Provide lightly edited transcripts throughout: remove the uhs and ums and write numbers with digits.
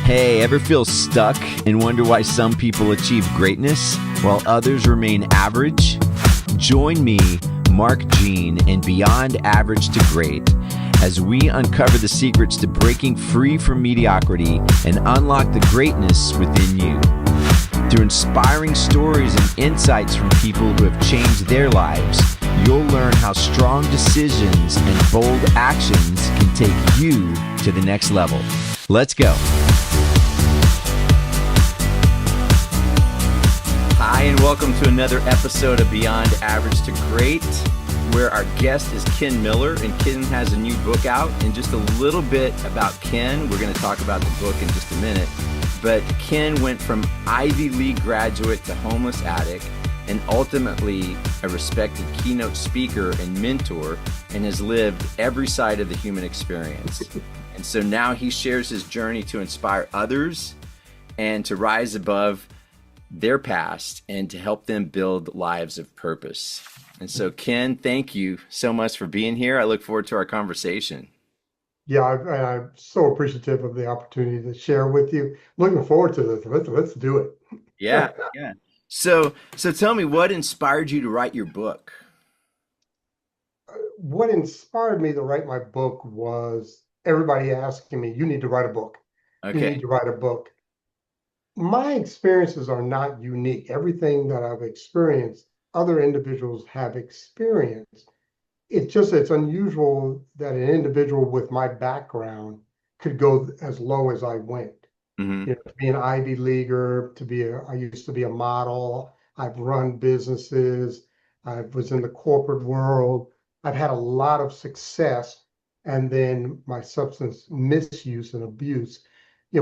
Hey, ever feel stuck and wonder why some people achieve greatness while others remain average? Join me, Mark Jean, and Beyond Average to Great as we uncover the secrets to breaking free from mediocrity and unlock the greatness within you. Through inspiring stories and insights from people who have changed their lives, you'll learn how strong decisions and bold actions can take you to the next level. Let's go. Hi, and welcome to another episode of Beyond Average to Great, where our guest is Ken Miller, and Ken has a new book out. And just a little bit about Ken, we're going to talk about the book in just a minute, but Ken went from Ivy League graduate to homeless addict, and ultimately a respected keynote speaker and mentor, and has lived every side of the human experience. And so now he shares his journey to inspire others and to rise above their past and to help them build lives of purpose. And so, Ken, thank you so much for being here. I look forward to our conversation. Yeah, I'm so appreciative of the opportunity to share with you. Looking forward to this. Let's do it. Yeah. So tell me, what inspired you to write your book? What inspired me to write my book was everybody asking me, you need to write a book. You Okay. need to write a book. My experiences are not unique. Everything that I've experienced, other individuals have experienced. It's unusual that an individual with my background could go as low as I went. Mm-hmm. To be an Ivy leaguer, I used to be a model. I've run businesses. I was in the corporate world. I've had a lot of success. And then my substance misuse and abuse,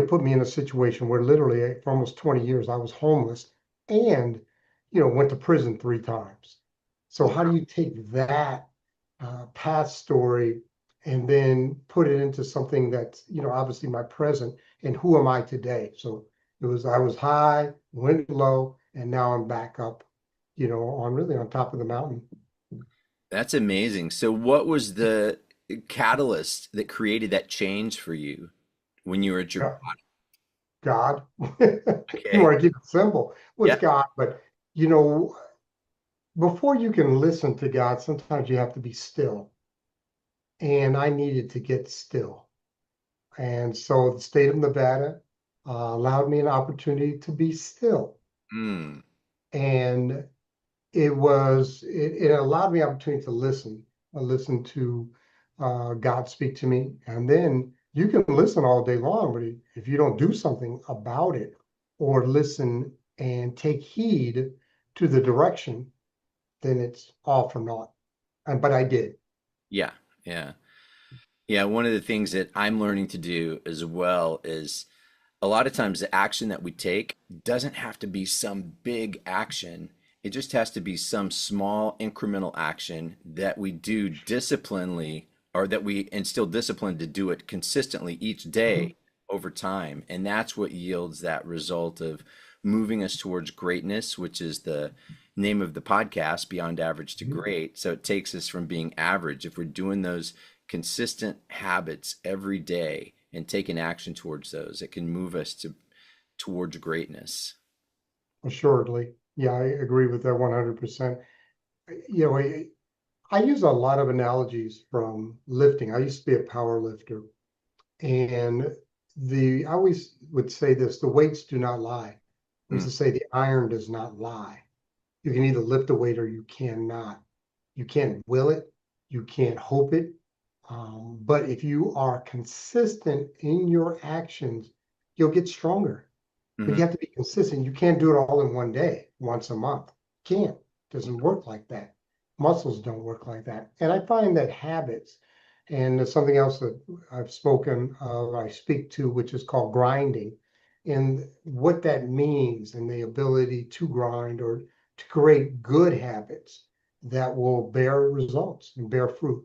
put me in a situation where literally for almost 20 years I was homeless and, went to prison 3 times. So how do you take that past story and then put it into something that's, obviously my present, and who am I today? So I was high, went low, and now I'm back up, on top of the mountain. That's amazing. So what was the catalyst that created that change for you when you were at your Uh, God, you okay? want to keep it simple. Well, Yeah. it's God, but you know, before you can listen to God, sometimes you have to be still. And I needed to get still. And so the state of Nevada allowed me an opportunity to be still. Mm. And it allowed me opportunity to listen. I listened to God speak to me. And then you can listen all day long, but if you don't do something about it or listen and take heed to the direction, then it's all for naught. But I did. Yeah. Yeah. Yeah. One of the things that I'm learning to do as well is a lot of times the action that we take doesn't have to be some big action. It just has to be some small incremental action that we do disciplinedly, or that we instill discipline to do it consistently each Mhm. day over time. And that's what yields that result of moving us towards greatness, which is the name of the podcast, Beyond Average to Great. So it takes us from being average. If we're doing those consistent habits every day and taking action towards those, it can move us towards greatness. Assuredly. Yeah, I agree with that 100%. You know, I use a lot of analogies from lifting. I used to be a power lifter, and I always would say this, the weights do not lie. I used Mm, to say the iron does not lie. You can either lift a weight or you cannot. You can't will it, you can't hope it. But if you are consistent in your actions, you'll get stronger. But mhm. you have to be consistent. You can't do it all in one day, once a month. Can't. Doesn't work like that. Muscles don't work like that. And I find that habits, and there's something else that I speak to, which is called grinding, and what that means, and the ability to grind or to create good habits that will bear results and bear fruit.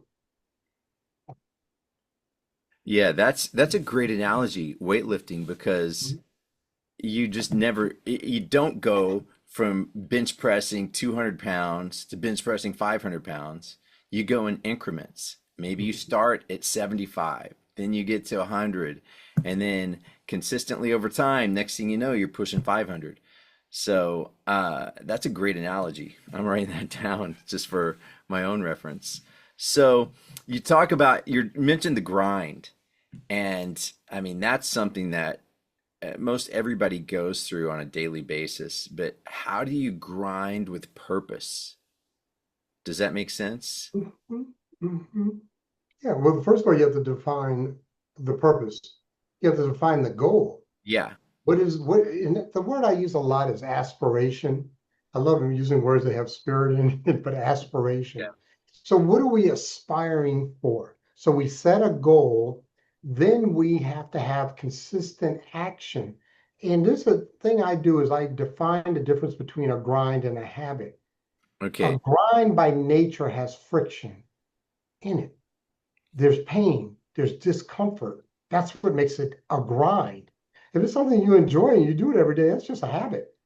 Yeah, that's a great analogy, weightlifting, because you just never you don't go from bench pressing 200 pounds to bench pressing 500 pounds. You go in increments. Maybe you start at 75, then you get to 100, And then consistently over time, next thing you know, you're pushing 500. So that's a great analogy. I'm writing that down just for my own reference. So you talk about, you mentioned the grind. And I mean, that's something that most everybody goes through on a daily basis. But how do you grind with purpose? Does that make sense? Mhm, mhm. Yeah, well, first of all, you have to define the purpose. You have to define the goal. Yeah. And the word I use a lot is aspiration. I love using words that have spirit in it, but aspiration. Yeah. So what are we aspiring for? So we set a goal, then we have to have consistent action. And this is a thing I do is I define the difference between a grind and a habit. A Okay. grind by nature has friction in it. There's pain, there's discomfort. That's what makes it a grind. If it's something you enjoy and you do it every day, that's just a habit.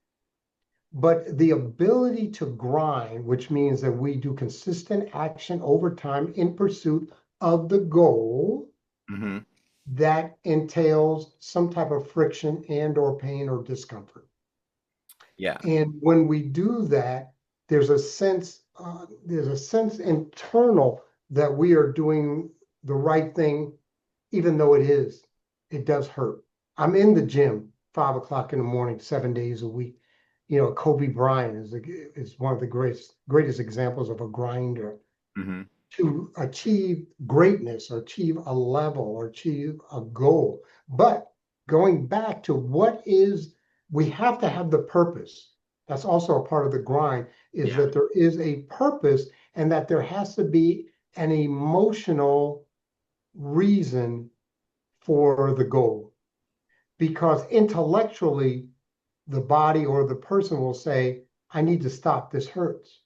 But the ability to grind, which means that we do consistent action over time in pursuit of the goal, Hmm. that entails some type of friction and or pain or discomfort. Yeah. And when we do that, there's a sense internal that we are doing the right thing, even though it does hurt. I'm in the gym 5 o'clock in the morning, 7 days a week. You know, Kobe Bryant is one of the greatest examples of a grinder. Hmm. To achieve greatness or achieve a level or achieve a goal. But going back to we have to have the purpose. That's also a part of the grind, is Yeah. that there is a purpose and that there has to be an emotional reason for the goal. Because intellectually, the body or the person will say, I need to stop. This hurts.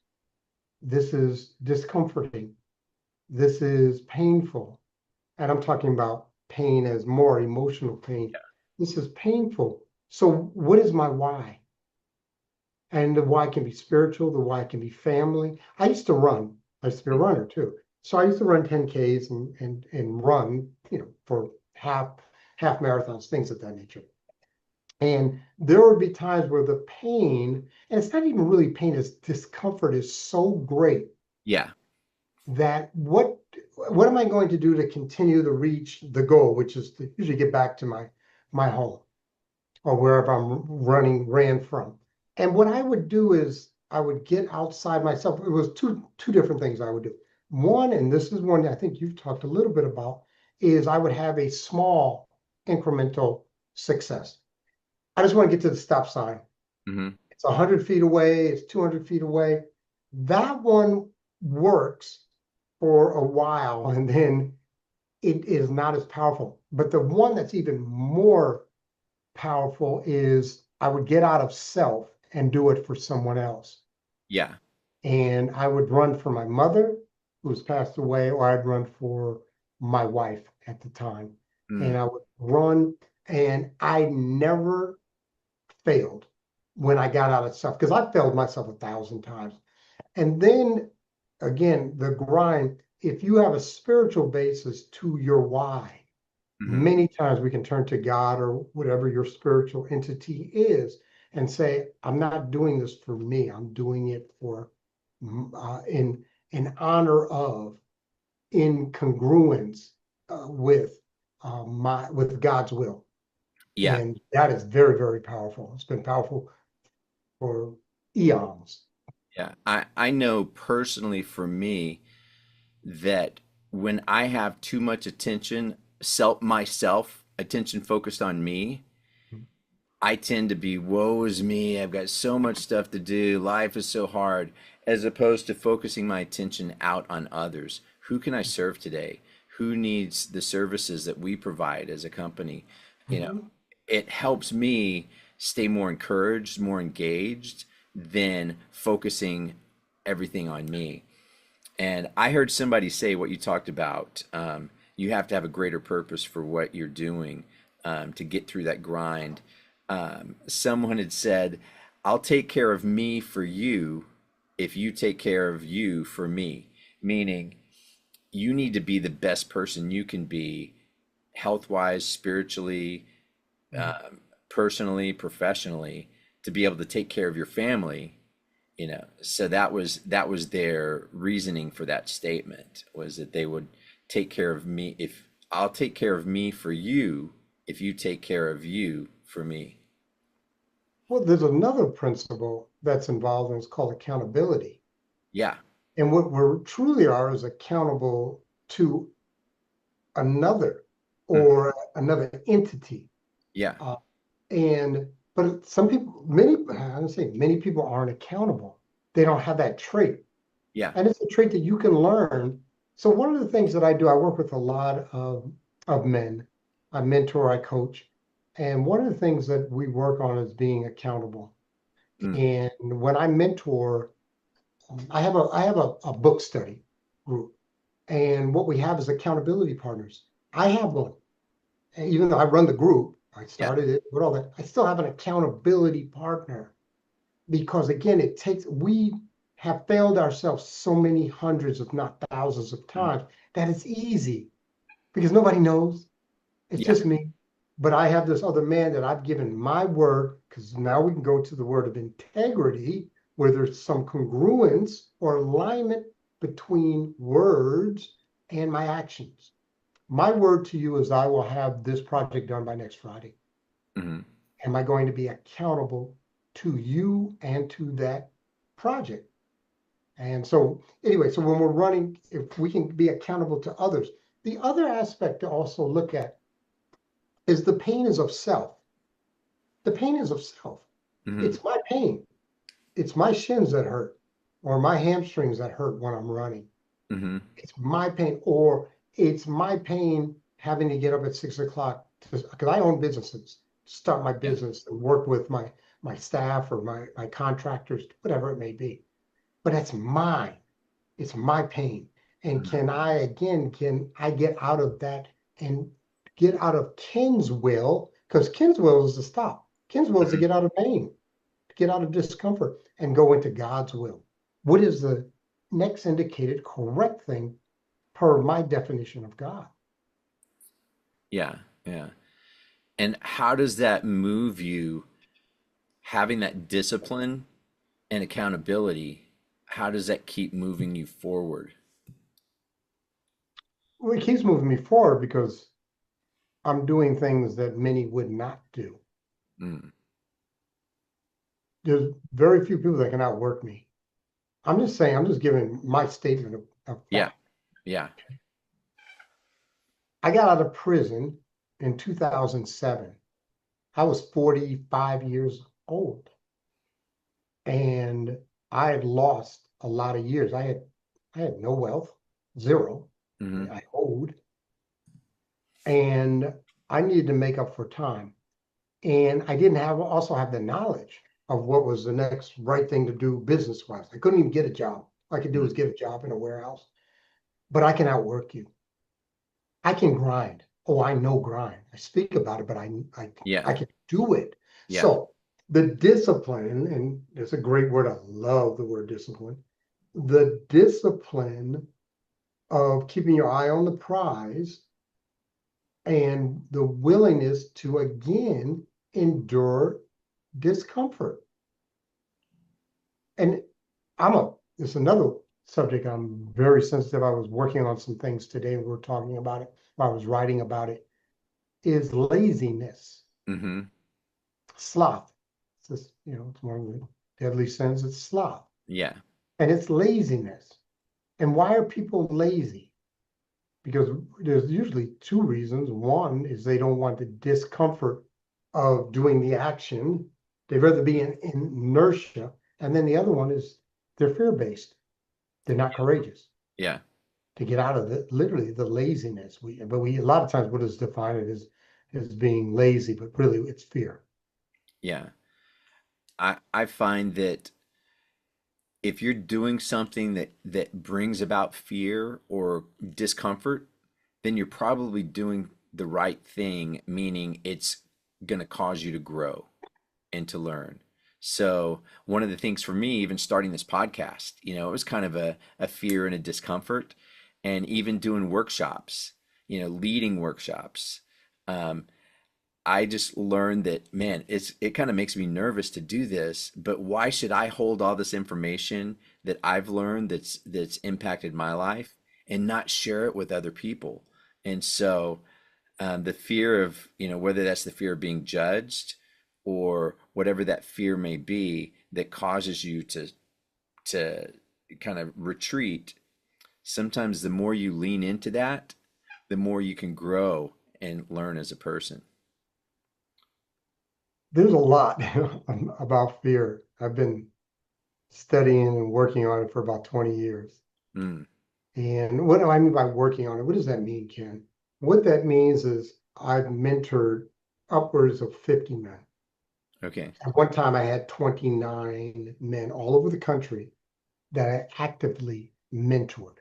This is discomforting. This is painful. And I'm talking about pain as more emotional pain. This is painful. So, what is my why? And the why can be spiritual, the why can be family. I used to run, I used to be a runner too. So I used to run 10Ks and run, for half marathons, things of that nature. And there would be times where the pain, and it's not even really pain, it's discomfort is so great Yeah. that what am I going to do to continue to reach the goal, which is to usually get back to my home or wherever ran from. And what I would do is I would get outside myself. It was two different things I would do. One, and this is one I think you've talked a little bit about, is I would have a small incremental success. I just want to get to the stop sign. Hmm. It's 100 feet away, it's 200 feet away. That one works for a while and then it is not as powerful. But the one that's even more powerful is I would get out of self and do it for someone else. Yeah. And I would run for my mother, who's passed away, or I'd run for my wife at the time. And Mm. I would run, and I never failed when I got out of self, because I failed myself 1,000 times. And then again, the grind, if you have a spiritual basis to your why, Hmm. many times we can turn to God or whatever your spiritual entity is and say, I'm not doing this for me. I'm doing it for in honor of, in congruence with God's will. Yeah. And that is very, very powerful. It's been powerful for eons. Yeah. I know personally for me that when I have too much attention, myself, attention focused on me, I tend to be, woe is me. I've got so much stuff to do. Life is so hard, as opposed to focusing my attention out on others. Who can I serve today? Who needs the services that we provide as a company? You know, Mhm. it helps me stay more encouraged, more engaged than focusing everything on me. And I heard somebody say what you talked about. You have to have a greater purpose for what you're doing to get through that grind. Someone had said, I'll take care of me for you if you take care of you for me. Meaning, you need to be the best person you can be health wise, spiritually, Mhm. um, personally, professionally, to be able to take care of your family. So that was their reasoning for that statement, was that they would take care of me. If I'll take care of me for you, if you take care of you for me. Well, there's another principle that's involved, and it's called accountability. Yeah. And what we truly are is accountable to another Mhm. or another entity. Yeah. Uh, and but some people, many, I would say many people aren't accountable. They don't have that trait. Yeah. And it's a trait that you can learn. So one of the things that I do, I work with a lot of men. I mentor, I coach. And one of the things that we work on is being accountable. Mm. And when I mentor, I have a book study group. And what we have is accountability partners. I have one. And even though I run the group, I Yeah. started it, but all that, I still have an accountability partner because again, we have failed ourselves so many hundreds, if not thousands of Mm. times that it's easy because nobody knows. It's Yeah. just me. But I have this other man that I've given my word, because now we can go to the word of integrity, where there's some congruence or alignment between words and my actions. My word to you is I will have this project done by next Friday. Mhm. Am I going to be accountable to you and to that project? And so, anyway, so when we're running, if we can be accountable to others, the other aspect to also look at is the pain is of self. The pain is of self. Mhm. It's my pain. It's my shins that hurt, or my hamstrings that hurt when I'm running. Mhm. It's my pain, or it's my pain having to get up at 6 o'clock because I own businesses, start my Yeah. business and work with my staff or my contractors, whatever it may be. But that's mine. It's my pain. And Mhm. can I get out of that and get out of Ken's will? Because Ken's will is to stop. Ken's will is to Mhm. get out of pain, to get out of discomfort and go into God's will. What is the next indicated correct thing per my definition of God? Yeah. Yeah. And how does that move you, having that discipline and accountability? How does that keep moving you forward? Well, it keeps moving me forward because I'm doing things that many would not do. Mm. There's very few people that can outwork me. I'm just saying, I'm just giving my statement of Yeah. fact. Yeah. I got out of prison in 2007. I was 45 years old and I had lost a lot of years. I had no wealth, zero. Mhm. I owed, and I needed to make up for time. And I didn't have the knowledge of what was the next right thing to do business wise. I couldn't even get a job. All I could do Mm. was get a job in a warehouse. But I can outwork you. I can grind. Oh, I know grind. I speak about it, but I Yeah. can do it. Yeah. So the discipline, and it's a great word. I love the word discipline. The discipline of keeping your eye on the prize and the willingness to again endure discomfort. And it's another subject I'm very sensitive. I was working on some things today. We were talking about it. I was writing about it. Is laziness, Mhm. sloth. It's just, it's one of the deadly sins. It's sloth, Yeah. and it's laziness. And why are people lazy? Because there's usually two reasons. One is they don't want the discomfort of doing the action. They'd rather be in inertia. And then the other one is they're fear-based. They're not courageous Yeah. to get out of literally the laziness. But we a lot of times what is defined as being lazy, but really it's fear. Yeah. I find that if you're doing something that brings about fear or discomfort, then you're probably doing the right thing, meaning it's going to cause you to grow and to learn. So, one of the things for me, even starting this podcast, it was kind of a fear and a discomfort, and even doing workshops, leading workshops. Um, I just learned that, man, it kind of makes me nervous to do this, but why should I hold all this information that I've learned that's impacted my life and not share it with other people? And so the fear of, whether that's the fear of being judged or whatever that fear may be that causes you to kind of retreat, sometimes the more you lean into that, the more you can grow and learn as a person. There's a lot about fear. I've been studying and working on it for about 20 years. Mm, And what do I mean by working on it? What does that mean, Ken? What that means is I've mentored upwards of 50 men. okay. At one time, I had 29 men all over the country that I actively mentored.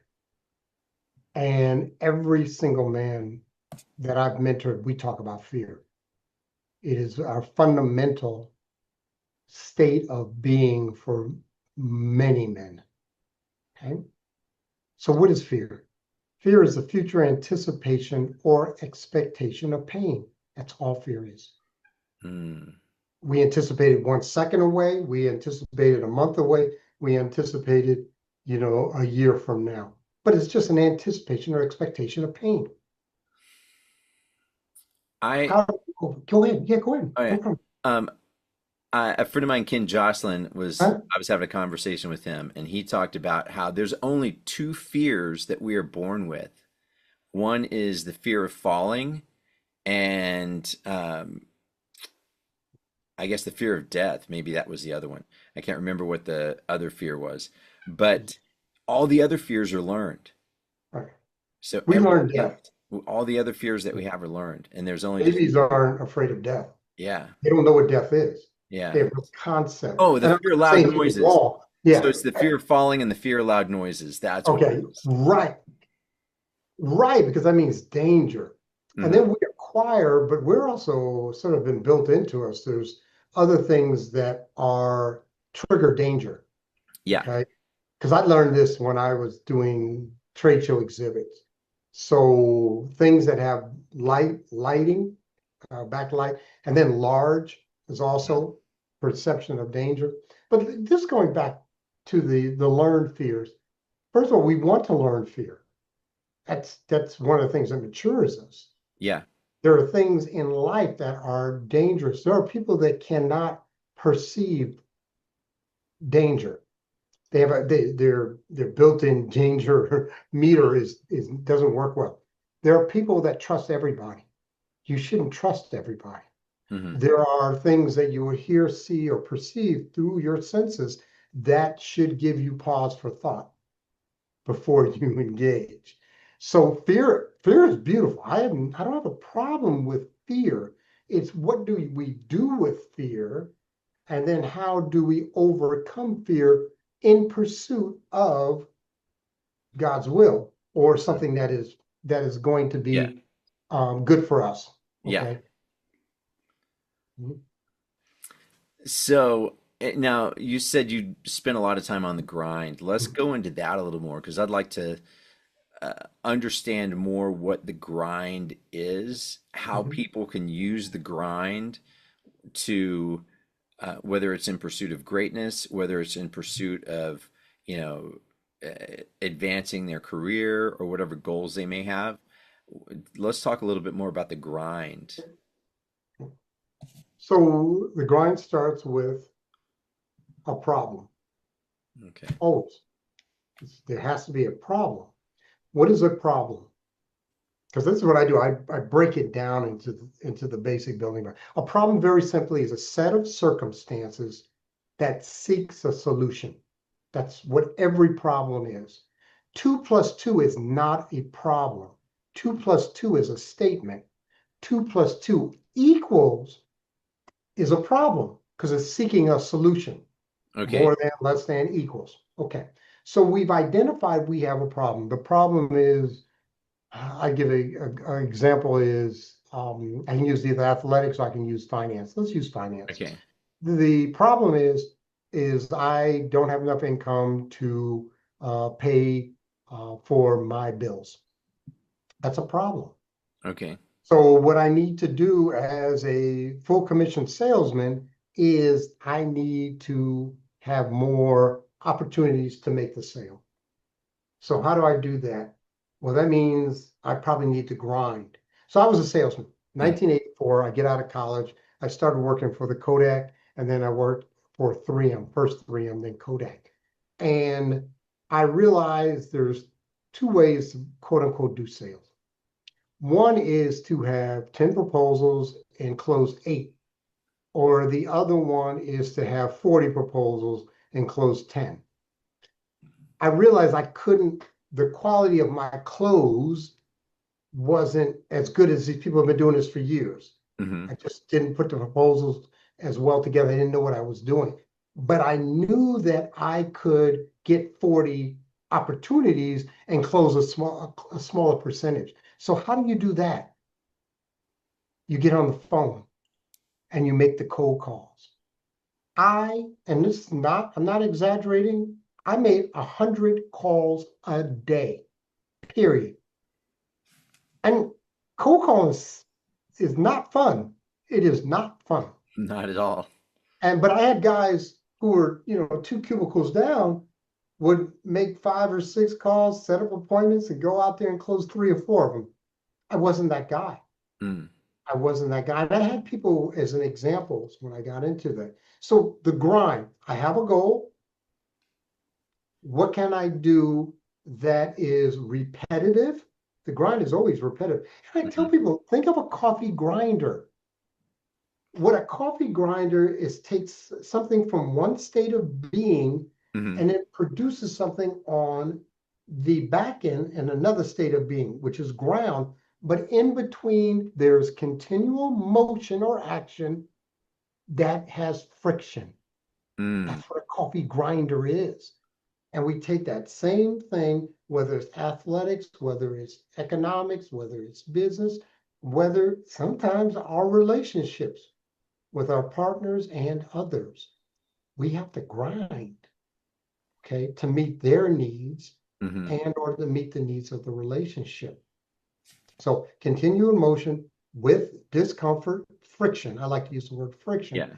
And every single man that I've mentored, we talk about fear. It is our fundamental state of being for many men. Okay. So, what is fear? Fear is the future anticipation or expectation of pain. That's all fear is. Mm. We anticipated 1 second away. We anticipated a month away. We anticipated, a year from now. But it's just an anticipation or expectation of pain. I, How? Go ahead. Yeah, go ahead. oh No yeah. problem. Um, a friend of mine, Ken Jocelyn, Huh? I was having a conversation with him, and he talked about how there's only two fears that we are born with. One is the fear of falling, and I guess the fear of death. Maybe that was the other one. I can't remember what the other fear was, but all the other fears are learned. All right. So We learn everything death. else, all the other fears that we have are learned, and there's only just, Babies aren't afraid of death. yeah, They don't know what death is. They yeah. have no concept. Oh, the And I'm fear of not loud saying it's noises. wrong. So Yeah. it's the fear of falling and the fear of loud noises. That's what it Okay. is. Right. Right. Because that means danger. And Hmm. then we acquire, but we're also sort of been built into us. There's other things that are trigger danger. Yeah. Okay. Because I learned this when I was doing trade show exhibits. So things that have lighting, backlight, and then large is also perception of danger. But this going back to the learned fears. First of all, we want to learn fear. That's one of the things that matures us. Yeah. There are things in life that are dangerous. There are people that cannot perceive danger. They have their built-in danger meter is doesn't work well. There are people that trust everybody. You shouldn't trust everybody. Hmm. There are things that you will hear, see, or perceive through your senses that should give you pause for thought before you engage. So fear is beautiful. I don't have a problem with fear. It's what do we do with fear, and then how do we overcome fear in pursuit of God's will or something that is going to Yeah. be good for us. Yeah. Okay. Mhm. So now you said you spent a lot of time on the grind. Let's go into that a little more because I'd like to understand more what the grind is, how Mhm. people can use the grind to, whether it's in pursuit of greatness, whether it's in pursuit of, you know, advancing their career or whatever goals they may have. Let's talk a little bit more about the grind. So the grind starts with a problem. Okay. Always. There has to be a problem. What is a problem? Because this is what I do. I break it down into the basic building block. A problem, very simply, is a set of circumstances that seeks a solution. That's what every problem is. 2 plus 2 is not a problem. 2 plus 2 is a statement. 2 plus 2 equals is a problem because it's seeking a solution. Okay. More than, less than, equals. Okay. So we've identified we have a problem. The problem is, I give a example is I can use either athletics or I can use finance. Let's use finance. Okay. The problem is I don't have enough income to pay for my bills. That's a problem. Okay. So what I need to do as a full commission salesman is I need to have more opportunities to make the sale. So how do I do that? Well, that means I probably need to grind. So I was a salesman. Mm. 1984, I get out of college. I started working for the Kodak, and then I worked for 3M, first 3M, then Kodak. And I realized there's two ways to quote unquote do sales. One is to have 10 proposals and close 8, or the other one is to have 40 proposals and close 10. I realized I couldn't, the quality of my close wasn't as good as these people have been doing this for years. Hmm. I just didn't put the proposals as well together. I didn't know what I was doing. But I knew that I could get 40 opportunities and close a smaller percentage. So how do you do that? You get on the phone and you make the cold calls. And this is not, I'm not exaggerating, I made 100 calls a day, period. And cold calling is not fun. It is not fun. Not at all. But I had guys who were, 2 cubicles down, would make 5 or 6 calls, set up appointments, and go out there and close 3 or 4 of them. I wasn't that guy. Mm. I wasn't that guy. And I had people as an examples when I got into that. So the grind, I have a goal. What can I do that is repetitive? The grind is always repetitive. And I tell Hmm. people, think of a coffee grinder. What a coffee grinder is takes something from one state of being Hmm. and it produces something on the back end in another state of being, which is ground. But in between, there's continual motion or action that has friction. Mm. That's what a coffee grinder is. And we take that same thing, whether it's athletics, whether it's economics, whether it's business, whether sometimes our relationships with our partners and others. We have to grind, okay, to meet their needs Hmm. and or to meet the needs of the relationship. So continue in motion with discomfort, friction. I like to use the word friction, Yeah,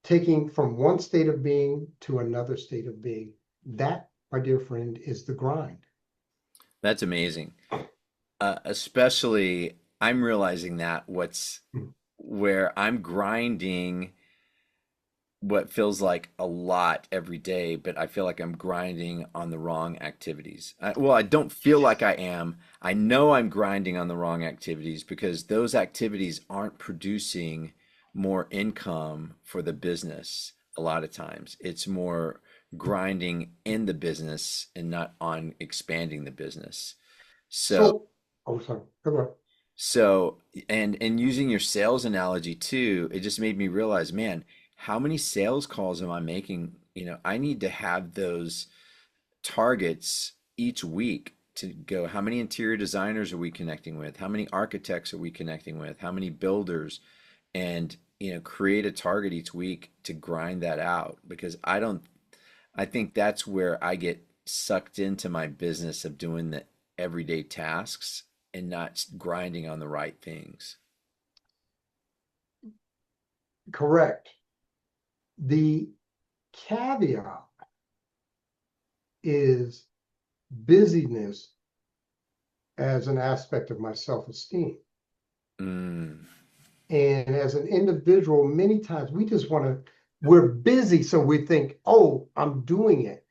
taking from one state of being to another state of being. That, my dear friend, is the grind. that's amazing. Especially, I'm realizing that what's Mm. where I'm grinding what feels like a lot every day, but I feel like I'm grinding on the wrong activities. Well, I don't feel like I am. I know I'm grinding on the wrong activities because those activities aren't producing more income for the business a lot of times. It's more grinding in the business and not on expanding the business. So So, oh, sorry. Go ahead. so, and using your sales analogy too, it just made me realize, man, how many sales calls am I making? I need to have those targets each week to go, how many interior designers are we connecting with? How many architects are we connecting with? How many builders? And, create a target each week to grind that out because I think that's where I get sucked into my business of doing the everyday tasks and not grinding on the right things. Correct. The caveat is busyness as an aspect of my self-esteem. Mm, And as an individual, many times we're busy, so we think, oh, I'm doing it.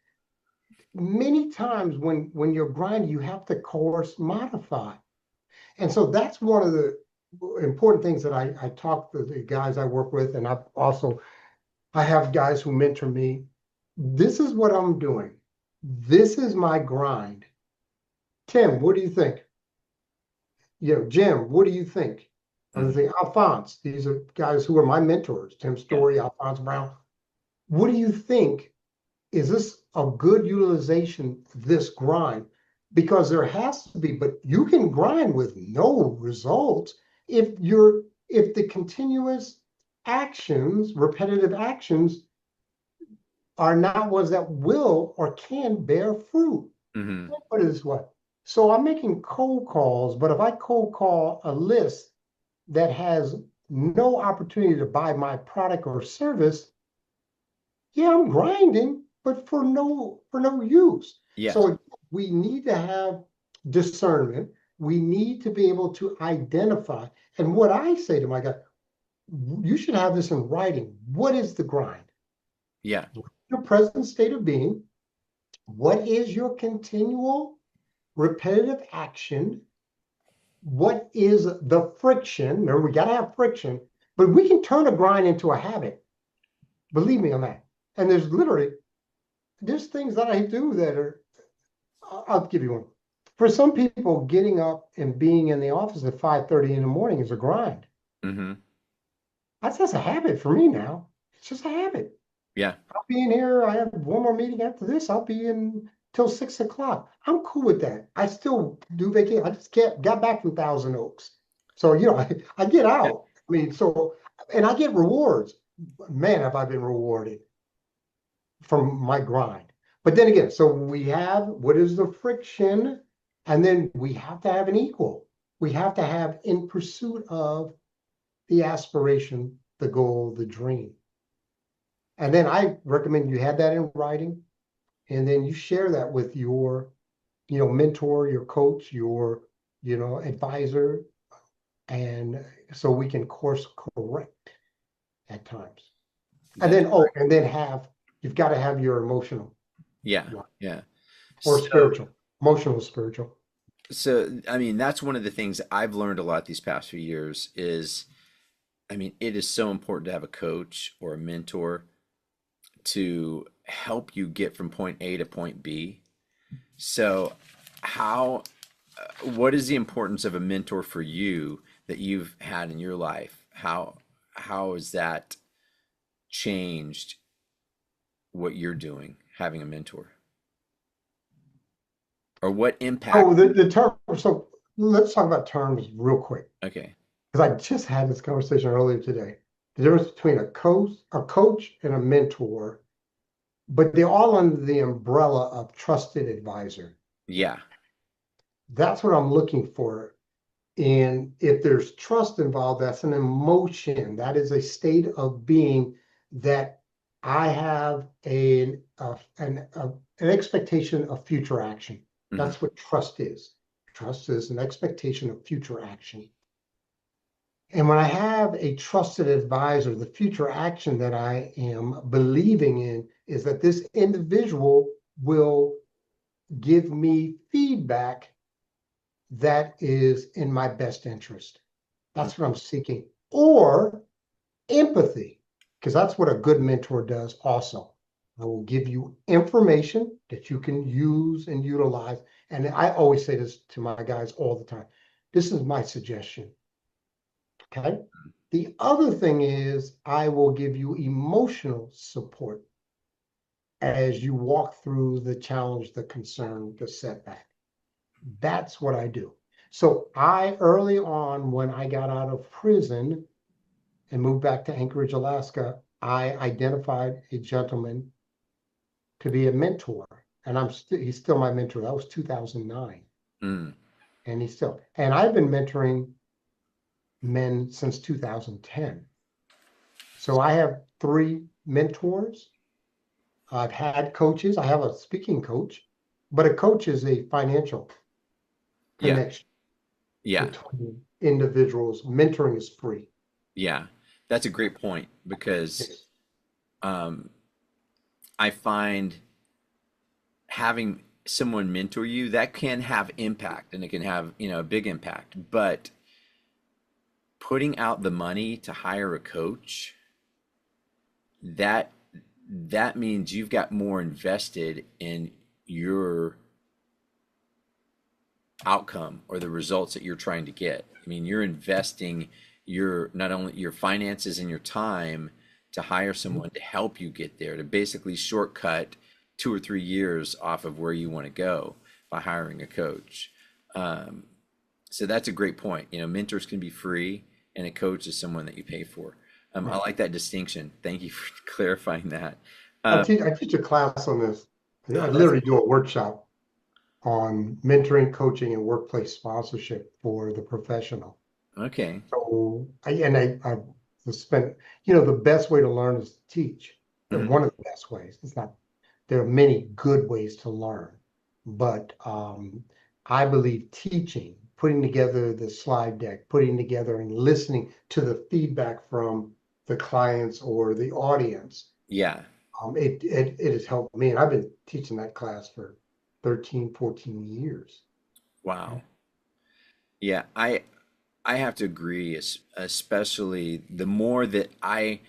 Many times when you're grinding, you have to course modify. And so that's one of the important things that I talk to the guys I work with, and I have guys who mentor me. This is what I'm doing. This is my grind. Tim, what do you think? Jim, what do you think? Other mhm. thing, Alphonse, these are guys who are my mentors, Tim Yeah. Story, Alphonse Brown. What do you think? Is this a good utilization of this grind? Because there has to be, but you can grind with no results if the continuous actions, repetitive actions, are not ones that will or can bear fruit. Hmm. Let me put it this way. So I'm making cold calls, but if I cold call a list that has no opportunity to buy my product or service, yeah, I'm grinding, but for no use. Yes. So we need to have discernment. We need to be able to identify. And what I say to my guy, you should have this in writing. What is the grind? Yeah. Your present state of being. What is your continual repetitive action? What is the friction? Remember, we got to have friction, but we can turn a grind into a habit. Believe me on that. And there's things that I do that are, I'll give you one. For some people, getting up and being in the office at 5:30 in the morning is a grind. Mm-hmm. That's just a habit for me now. It's just a habit. Yeah. I'll be in here. I have one more meeting after this. I'll be in till 6 o'clock. I'm cool with that. I still do vacation. I just got back from Thousand Oaks. So, I get Yeah. out. I mean, and I get rewards. Man, have I been rewarded from my grind. But then again, so we have what is the friction? And then we have to have an equal. We have to have in pursuit of the aspiration, the goal, the dream. And then I recommend you have that in writing, and then you share that with your, mentor, your coach, your, advisor, and so we can course correct at times. And That's then, you've got to have your emotional yeah. Yeah. or So spiritual, emotional, spiritual. so I mean that's one of the things I've learned a lot these past few years is I mean it is so important to have a coach or a mentor to help you get from point A to point B. So how what is the importance of a mentor for you that you've had in your life? How has that changed what you're doing, having a mentor? Or what impact? Oh, the term. So let's talk about terms real quick, Okay. because I just had this conversation earlier today. The difference between a coach and a mentor, but they're all under the umbrella of trusted advisor. Yeah. That's what I'm looking for. And if there's trust involved, that's an emotion. That is a state of being that I have an expectation of future action. Hmm. That's what trust is. Trust is an expectation of future action. And when I have a trusted advisor, the future action that I am believing in is that this individual will give me feedback that is in my best interest. That's what I'm seeking. Or empathy, because that's what a good mentor does also. I will give you information that you can use and utilize. And I always say this to my guys all the time. This is my suggestion. Okay. The other thing is I will give you emotional support as you walk through the challenge, the concern, the setback. That's what I do. So I early on, when I got out of prison and moved back to Anchorage, Alaska, I identified a gentleman to be a mentor. And he's still my mentor. That was 2009. Mm. And and I've been mentoring men since 2010. So I have 3 mentors. I've had coaches. I have a speaking coach, but a coach is a financial Yeah. connection Yeah. between individuals. Mentoring is free. Yeah. That's a great point because Yes. um, I find having someone mentor you that can have impact and it can have, a big impact, but putting out the money to hire a coach, that that means you've got more invested in your outcome or the results that you're trying to get. I mean, you're investing your not only your finances and your time to hire someone to help you get there, to basically shortcut 2 or 3 years off of where you want to go by hiring a coach. Um, so that's a great point. Mentors can be free, and a coach is someone that you pay for. I Right. like that distinction. Thank you for clarifying that. I Uh, teach, I teach a class on this. I oh, that's literally do a workshop on mentoring, coaching, and workplace sponsorship for the professional. Okay. So I spent, you know, the best way to learn is to teach. Hmm. One of the best ways. It's not, there are many good ways to learn, but I believe teaching, putting together the slide deck, putting together and listening to the feedback from the clients or the audience, Yeah. it has helped me. And I've been teaching that class for 13, 14 years. Wow. Yeah. I have to agree, especially the more that I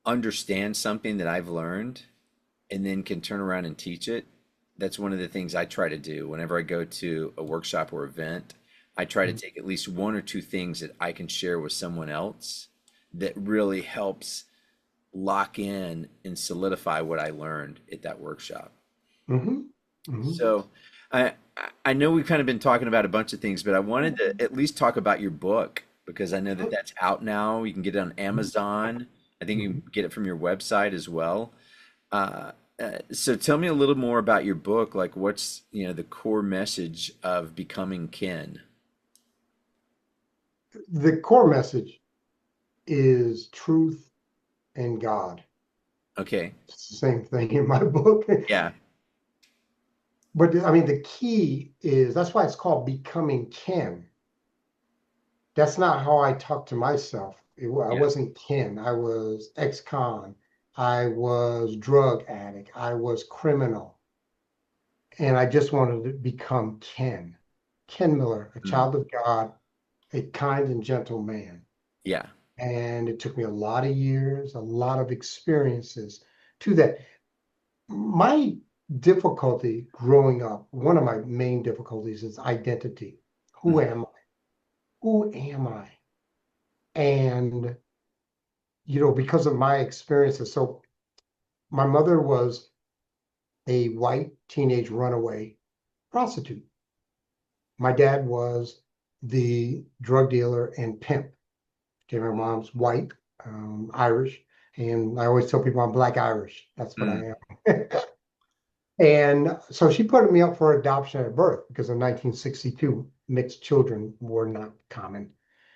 understand something that I've learned and then can turn around and teach it. That's one of the things I try to do whenever I go to a workshop or event. I try to take at least one or two things that I can share with someone else that really helps lock in and solidify what I learned at that workshop. Mm-hmm. Mm-hmm. So I know we've kind of been talking about a bunch of things, but I wanted to at least talk about your book because I know that that's out now. You can get it on Amazon. I think you Mm-hmm. can get it from your website as well. Uh, so tell me a little more about your book. Like, what's, the core message of becoming kin? The core message is truth and God. Okay. It's the same thing in my book. Yeah. But I mean, the key is that's why it's called becoming Ken. That's not how I talk to myself. I Yeah. wasn't Ken. I was ex-con. I was drug addict. I was criminal. And I just wanted to become Ken. Ken Miller, a Mm. child of God, a kind and gentle man. Yeah. And it took me a lot of years, a lot of experiences to that. My difficulty growing up, one of my main difficulties is identity. Who Mhm. am I? Who am I? And, because of my experiences. So my mother was a white teenage runaway prostitute. My dad was the drug dealer and pimp. Okay, my mom's white, Irish, and I always tell people I'm Black Irish. That's what Mm. I am. And so she put me up for adoption at birth because in 1962, mixed children were not common.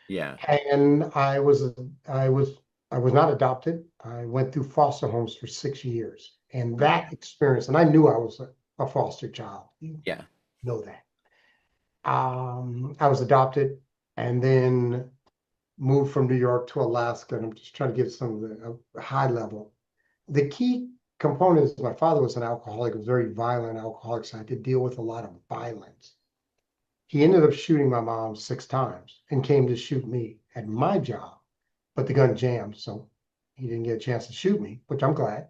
Yeah. And I was, I was not adopted. I went through foster homes for 6 years. And Mm. that experience, and I knew I was a foster child. You Yeah. know that. I was adopted and then moved from New York to Alaska. And I'm just trying to give some of the high level. The key component is my father was an alcoholic, was very violent alcoholic, so I had to deal with a lot of violence. He ended up shooting my mom 6 times and came to shoot me at my job, but the gun jammed, so he didn't get a chance to shoot me, which I'm glad.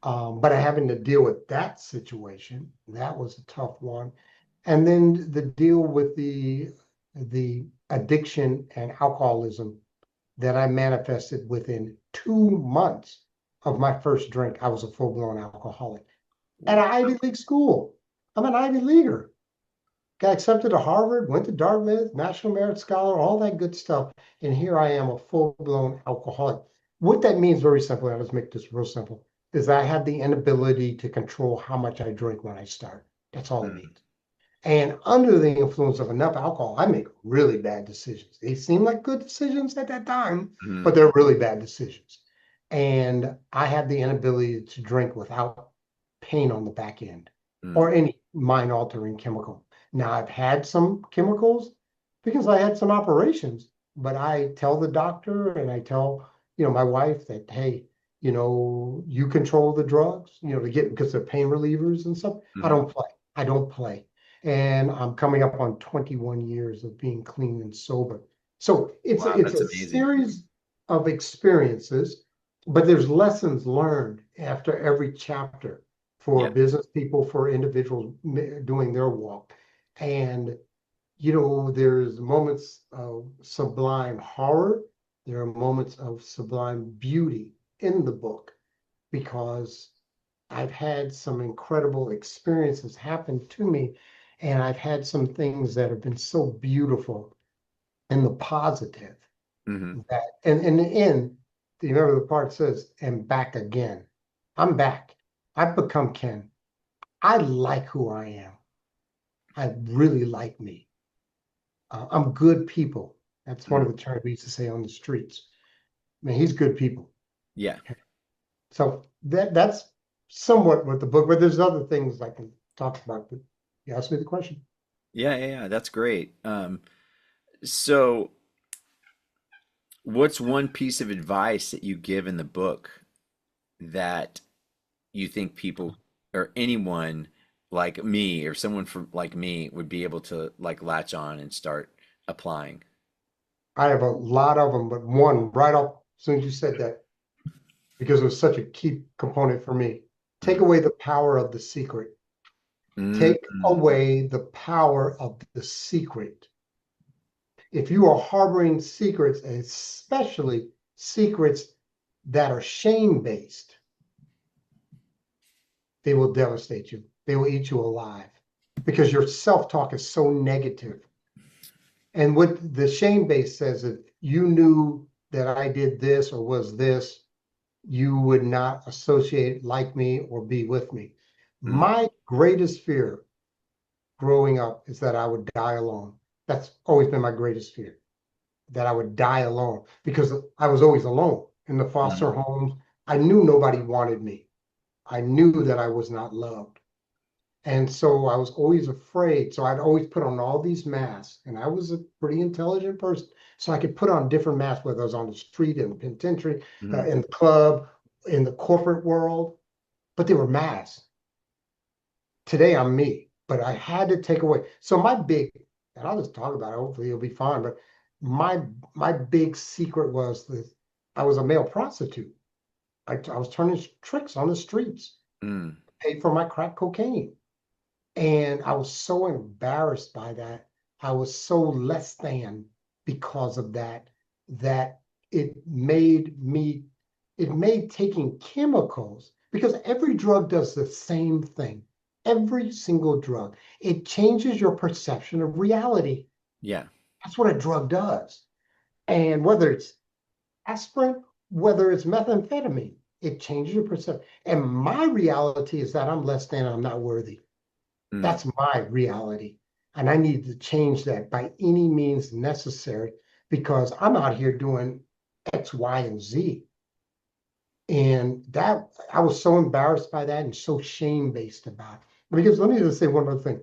But I having to deal with that situation, that was a tough one. And then the deal with the addiction and alcoholism that I manifested within 2 months of my first drink. I was a full-blown alcoholic at an Wow. Ivy League school. I'm an Ivy Leaguer. Got accepted to Harvard, went to Dartmouth, National Merit Scholar, all that good stuff. And here I am, a full-blown alcoholic. What that means, very simply, let's make this real simple, is I had the inability to control how much I drink when I start. That's all it Mm. means. And under the influence of enough alcohol, I make really bad decisions. They seem like good decisions at that time, but Mm. they're really bad decisions. And I had the inability to drink without pain on the back end Mm. or any mind altering chemical. Now, I've had some chemicals because I had some operations, but I tell the doctor and I tell, my wife that, hey, you control the drugs, to get because they're pain relievers and stuff. I Mhm. don't play. I don't play. And I'm coming up on 21 years of being clean and sober. So it's Wow, it's that's a amazing. series of experiences, but there's lessons learned after every chapter for Yeah. business people, for individuals doing their walk. And there's moments of sublime horror. There are moments of sublime beauty in the book because I've had some incredible experiences happen to me, and I've had some things that have been so beautiful in the positive Hmm. that, and in the end, you remember the part says, and back again. I'm back. I've become Ken. I like who I am. I really like me. I'm good people. That's one Mm. of the terms we used to say on the streets. I mean, he's good people. Yeah. So that's somewhat what the book, but there's other things I can talk about. But you asked me the question. Yeah, yeah, yeah. That's great. So what's one piece of advice that you give in the book that you think people or anyone like me or someone from like me would be able to like latch on and start applying? I have a lot of them, but one right off as soon as you said that, because it was such a key component for me. Take Mm. away the power of the secret. Take Mm. away the power of the secret. If you are harboring secrets, especially secrets that are shame based, they will devastate you. They will eat you alive because your self talk is so negative. And what the shame base says, if you knew that I did this or was this, you would not associate, like me, or be with me. Mm. My greatest fear growing up is that I would die alone. That's always been my greatest fear, that I would die alone because I was always alone in the foster Mm. homes. I knew nobody wanted me. I knew that I was not loved. And so I was always afraid. So I'd always put on all these masks. And I was a pretty intelligent person. So I could put on different masks, whether I was on the street, in the penitentiary, Mm. in the club, in the corporate world, but they were masks. Today I'm me, but I had to take away. So my big, and I'll just talk about it, hopefully it'll be fine, but my my big secret was that I was a male prostitute. I was turning tricks on the streets, Mm. paid for my crack cocaine. And I was so embarrassed by that. I was so less than because of that, that it made me, it made taking chemicals, because every drug does the same thing. Every single drug, it changes your perception of reality. Yeah. That's what a drug does. And whether it's aspirin, whether it's methamphetamine, it changes your perception. And my reality is that I'm less than, I'm not worthy. Mm. That's my reality. And I need to change that by any means necessary because I'm out here doing X, Y, and Z. And that I was so embarrassed by that and so shame based about it. Because let me just say one other thing.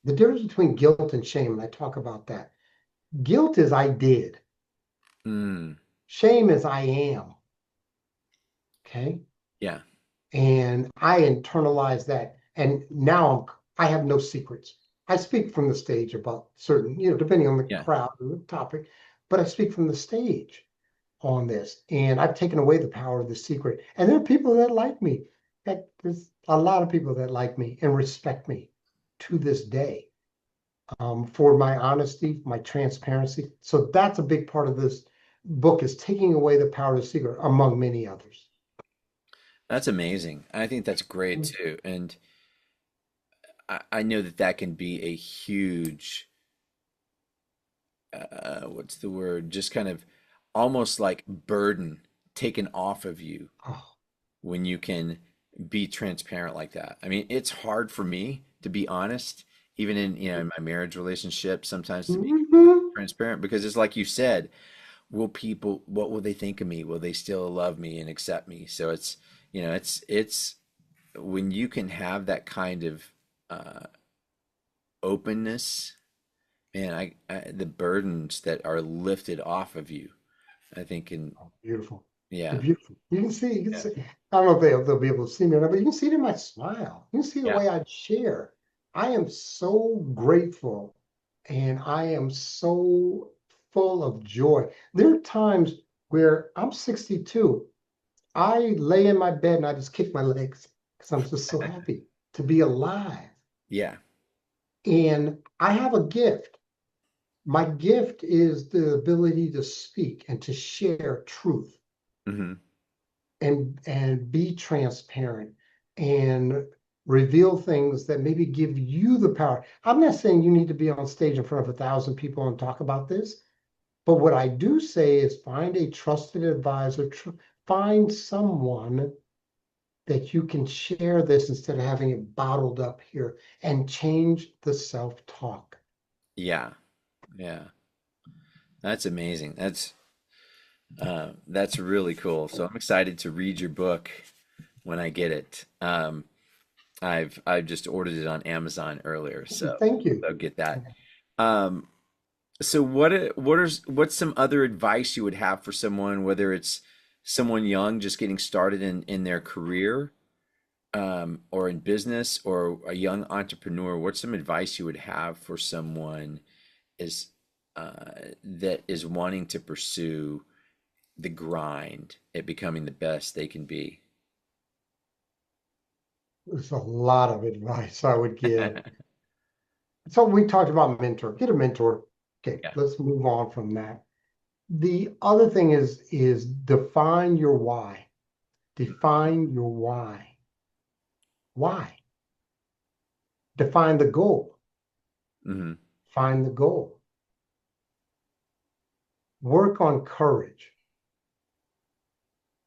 The difference between guilt and shame, and I talk about that. Guilt is I did. Mm. Shame is I am. Okay. Yeah. And I internalize that. And now I have no secrets. I speak from the stage about certain, depending on the Yeah. crowd and the topic, but I speak from the stage on this. And I've taken away the power of the secret. And there are people that like me. There's a lot of people that like me and respect me to this day, for my honesty, my transparency. So that's a big part of this book, is taking away the power of the secret, among many others. That's amazing. I think that's great too. And I know that that can be a huge, what's the word? Just kind of almost like burden taken off of you Oh. when you can be transparent like that. I mean, it's hard for me to be honest, even in, in my marriage relationship, sometimes to be Mhm. transparent because it's like you said, will people, what will they think of me? Will they still love me and accept me? So it's, it's when you can have that kind of uh, openness, man, the burdens that are lifted off of you, I think can, Oh, beautiful. They're yeah, beautiful. You can yeah, see, I don't know if they'll be able to see me or not, but you can see it in my smile. You can see the yeah, way I share. I am so grateful and I am so full of joy. There are times where I'm 62. I lay in my bed and I just kick my legs because I'm just so happy to be alive. yeah, And I have a gift. My gift is the ability to speak and to share truth hmm, and be transparent and reveal things that maybe give you the power. I'm not saying you need to be on stage in front of 1,000 people and talk about this, but what I do say is find a trusted advisor, find someone that you can share this instead of having it bottled up here, and change the self-talk. yeah. Yeah, that's amazing. That's really cool. So I'm excited to read your book when I get it. I've just ordered it on Amazon earlier, so Thank you. I'll get that. Um, so what's some other advice you would have for someone, whether it's someone young just getting started in their career, or in business, or a young entrepreneur? What's some advice you would have for someone is that is wanting to pursue the grind at becoming the best they can be? There's a lot of advice I would give. So we talked about mentor. Get a mentor. Okay, Yeah. let's move on from that. The other thing is define your why. Define your why. Why? Define the goal. Hmm. Find the goal. Work on courage.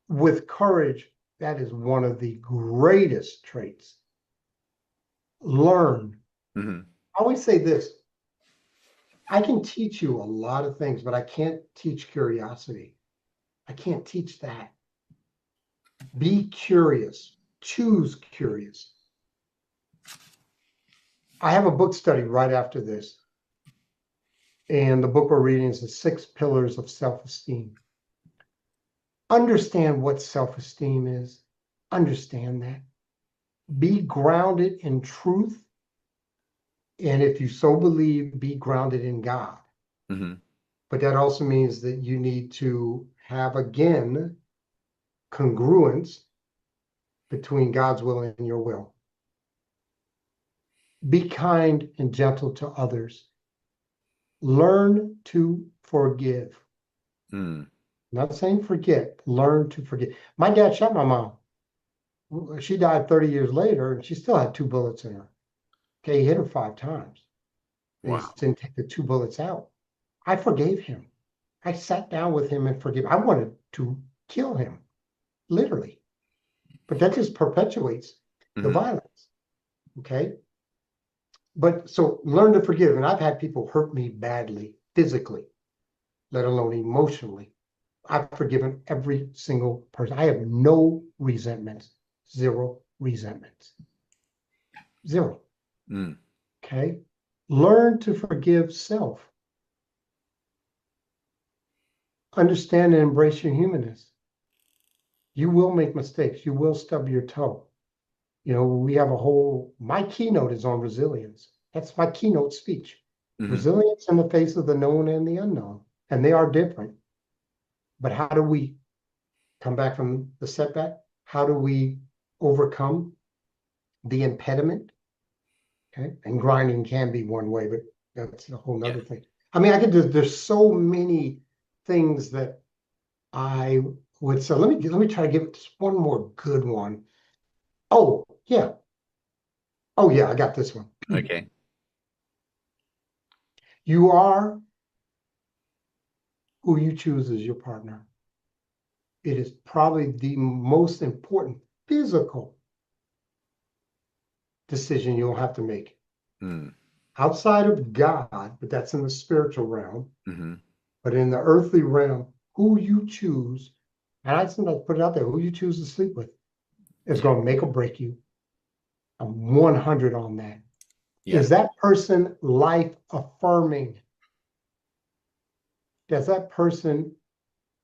With courage, that is one of the greatest traits. Learn. Hmm. I always say this, I can teach you a lot of things, but I can't teach curiosity. I can't teach that. Be curious. Choose curious. I have a book study right after this. And the book we're reading is The 6 Pillars of Self-Esteem. Understand what self-esteem is. Understand that. Be grounded in truth. And if you so believe, be grounded in God. Hmm. But that also means that you need to have, again, congruence between God's will and your will. Be kind and gentle to others. Learn to forgive. Mm. Not saying forget, learn to forget. My dad shot my mom. She died 30 years later, and she still had 2 bullets in her. Okay, he hit her 5 times. And he Wow. didn't take the 2 bullets out. I forgave him. I sat down with him and forgave. I wanted to kill him, literally. But that just perpetuates the Hmm. violence. Okay. But so learn to forgive. And I've had people hurt me badly, physically, let alone emotionally. I've forgiven every single person. I have no resentments, zero resentments, zero. Mm. Okay. Learn to forgive self. Understand and embrace your humanness. You will make mistakes. You will stub your toe. You know, we have a whole, my keynote is on resilience. That's my keynote speech. Hmm. Resilience in the face of the known and the unknown. And they are different. But how do we come back from the setback? How do we overcome the impediment? Okay. And grinding can be one way, but that's a whole Yeah. nother thing. I mean, I could just, there's so many things that I would say. Let me try to give it just one more good one. Oh, yeah. Oh, yeah, I got this one. Okay. You are who you choose as your partner. It is probably the most important physical decision you'll have to make Mm. outside of God, but that's in the spiritual realm. Hmm. But in the earthly realm, who you choose, and I sometimes put it out there, who you choose to sleep with is Yeah. going to make or break you. I'm 100 on that. Yeah. Is that person life affirming? Does that person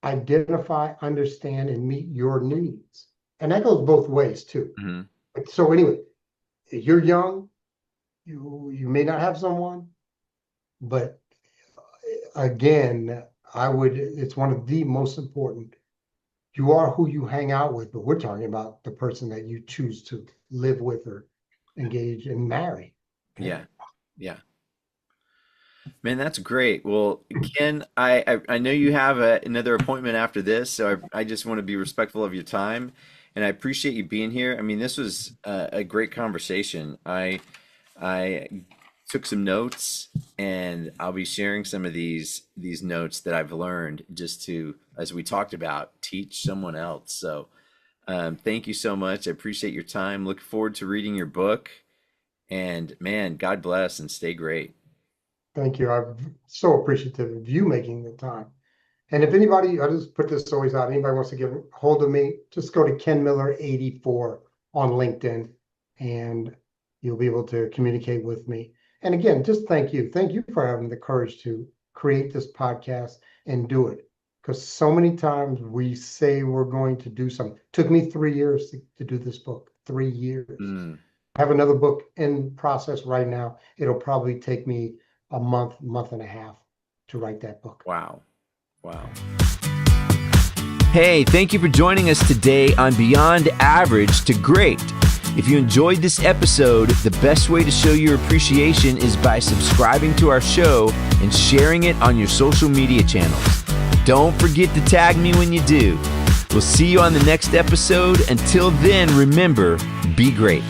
identify, understand, and meet your needs? And that goes both ways too. Hmm. So anyway, you're young, you may not have someone, but again, it's one of the most important. You are who you hang out with, but we're talking about the person that you choose to live with or engage and marry. Okay. Yeah. Yeah. Man, that's great. Well, Ken, I know you have another appointment after this, so I just want to be respectful of your time, and I appreciate you being here. I mean, this was a great conversation. I took some notes, and I'll be sharing some of these notes that I've learned just to, as we talked about, teach someone else. So, thank you so much. I appreciate your time. Look forward to reading your book, and man, God bless and stay great. Thank you. I'm so appreciative of you making the time. And if anybody, I just put this always out, anybody wants to get a hold of me, just go to Ken Miller 84 on LinkedIn and you'll be able to communicate with me. And again, just thank you. Thank you for having the courage to create this podcast and do it. Because so many times we say we're going to do something. It took me 3 years to do this book, 3 years. I have another book in process right now. It'll probably take me a month and a half to write that book. Wow. Hey, thank you for joining us today on Beyond Average to Great. If you enjoyed this episode, the best way to show your appreciation is by subscribing to our show and sharing it on your social media channels. Don't forget to tag me when you do. We'll see you on the next episode. Until then, remember, be great.